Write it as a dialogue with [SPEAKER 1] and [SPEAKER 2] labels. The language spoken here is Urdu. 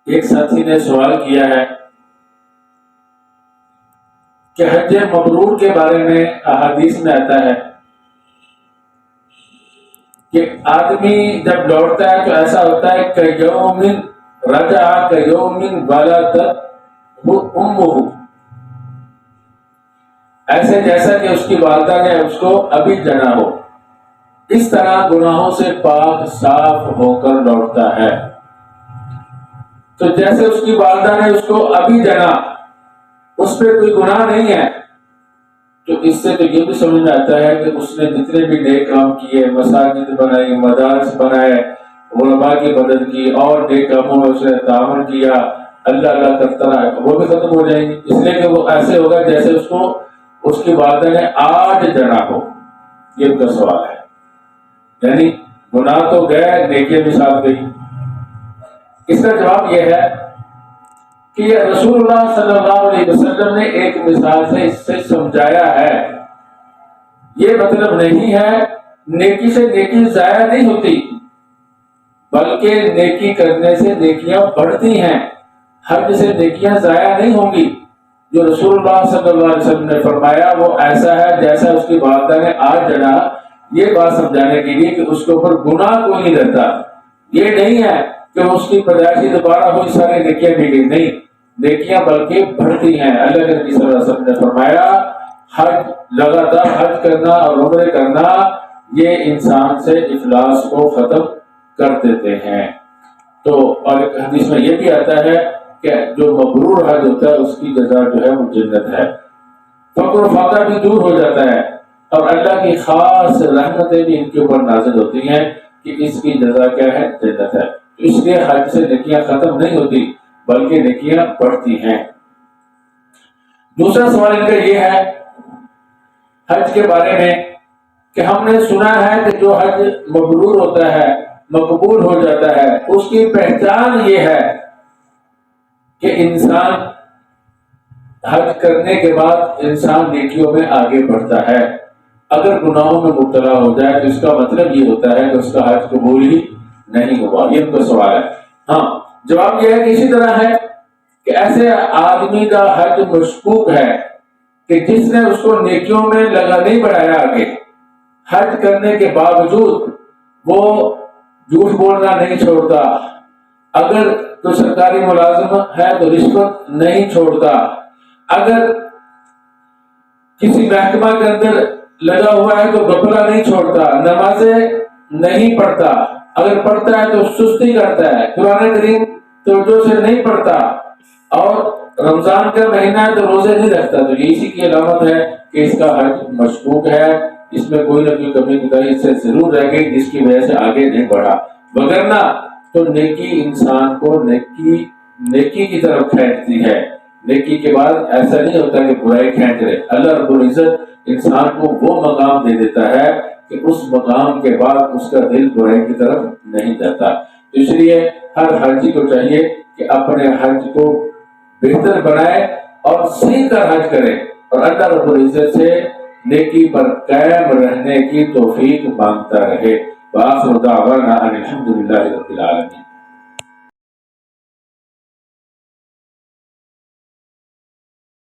[SPEAKER 1] ایک ساتھی نے سوال کیا ہے کہ حج مبرور کے بارے میں احادیث میں آتا ہے کہ آدمی جب لوٹتا ہے تو ایسا ہوتا ہے کہ یوم رجع کیوم ولدتہ امہ، ایسے جیسا کہ اس کی والدہ نے اس کو ابھی جنا ہو، اس طرح گناہوں سے پاک صاف ہو کر لوٹتا ہے۔ تو جیسے اس کی والدہ نے اس کو ابھی جنا، اس پہ کوئی گناہ نہیں ہے، تو اس سے تو یہ بھی سمجھ میں آتا ہے کہ اس نے جتنے بھی نیک کام کیے، مساجد بنائی، مدارس بنائے، علماء کی مدد کی اور نیک کاموں میں اس نے تعاون کیا، اللہ اللہ کرتا رہا، وہ بھی ختم ہو جائیں گی، اس لیے کہ وہ ایسے ہوگا جیسے اس کو اس کی والدہ نے آج جنا ہو۔ یہ ان کا سوال ہے، یعنی گناہ تو گئے، نیکیاں بھی ساتھ گئی۔ اس کا جواب یہ ہے کہ یہ رسول اللہ صلی اللہ علیہ وسلم نے ایک مثال سے اس سے سمجھایا ہے۔ یہ مطلب نہیں ہے نیکی سے نیکی ضائع نہیں ہوتی، بلکہ نیکی کرنے سے نیکیاں بڑھتی ہیں، حج سے نیکیاں ضائع نہیں ہوں گی۔ جو رسول اللہ صلی اللہ علیہ وسلم نے فرمایا وہ ایسا ہے جیسا اس کی والدہ نے آج جنا، یہ بات سمجھانے کے لیے کہ اس کے اوپر گناہ کوئی نہیں رہتا۔ یہ نہیں ہے کہ اس کی پیدائشی دوبارہ ہوئی ساری نیکیاں بھی گئی، نہیں، نیکیاں بلکہ بڑھتی ہیں۔ اللہ کے نبی صلی اللہ علیہ وسلم نے فرمایا حج، لگاتار حج کرنا اور عمرے کرنا یہ انسان سے افلاس کو ختم کر دیتے ہیں۔ تو اور ایک حدیث میں یہ بھی آتا ہے کہ جو مبرور حج ہوتا ہے اس کی جزا جو ہے وہ جنت ہے، فقر و فاقہ بھی دور ہو جاتا ہے، اور اللہ کی خاص رحمتیں بھی ان کے اوپر نازل ہوتی ہیں کہ اس کی جزا کیا ہے؟ جنت ہے۔ اس لیے حج سے نیکیاں ختم نہیں ہوتی بلکہ نیکیاں بڑھتی ہیں۔ دوسرا سوال ان کا یہ ہے حج کے بارے میں کہ ہم نے سنا ہے کہ جو حج مبرور ہوتا ہے، مقبول ہو جاتا ہے، اس کی پہچان یہ ہے کہ انسان حج کرنے کے بعد انسان نیکیوں میں آگے بڑھتا ہے۔ اگر گناہوں میں مبتلا ہو جائے تو اس کا مطلب یہ ہوتا ہے کہ اس کا حج قبول ہی نہیں ہوا۔ یہ ان کا سوال ہے۔ ہاں، جواب یہ ہے کہ اسی طرح ہے کہ ایسے آدمی کا حج مشکوک ہے کہ جس نے اس کو نیکیوں میں لگا نہیں بڑھایا، آگے حج کرنے کے باوجود وہ جھوٹ بولنا نہیں چھوڑتا، اگر تو سرکاری ملازم ہے تو رشوت نہیں چھوڑتا، اگر کسی محکمہ کے اندر لگا ہوا ہے تو غفلہ نہیں چھوڑتا، نمازیں نہیں پڑھتا، اگر پڑھتا ہے تو سستی کرتا ہے، قرآن کریم توجہ سے نہیں پڑھتا، اور رمضان کا مہینہ ہے تو روزے نہیں رکھتا، تو یہ اسی کی علامت ہے کہ اس کا حج مشکوک ہے، اس میں کوئی نہ کوئی کمی کوتاہی اس سے ضرور رہ گئی جس کی وجہ سے آگے نہیں بڑھا، وگرنہ تو نیکی انسان کو نیکی کی طرف کھینچتی ہے۔ نیکی کے بعد ایسا نہیں ہوتا کہ برائی کھینچ رہے، اللہ رب العزت انسان کو وہ مقام دے دیتا ہے کہ اس مقام کے بعد اس کا دل برائی کی طرف نہیں جاتا۔ اس لیے ہر حاجی کو چاہیے کہ اپنے حج کو بہتر بنائے اور سیکھ کر حج کرے، اور اللہ رب العزت سے نیکی پر قائم رہنے کی توفیق مانگتا رہے۔ وآخر دعوانا ان الحمد للہ رب العالمین۔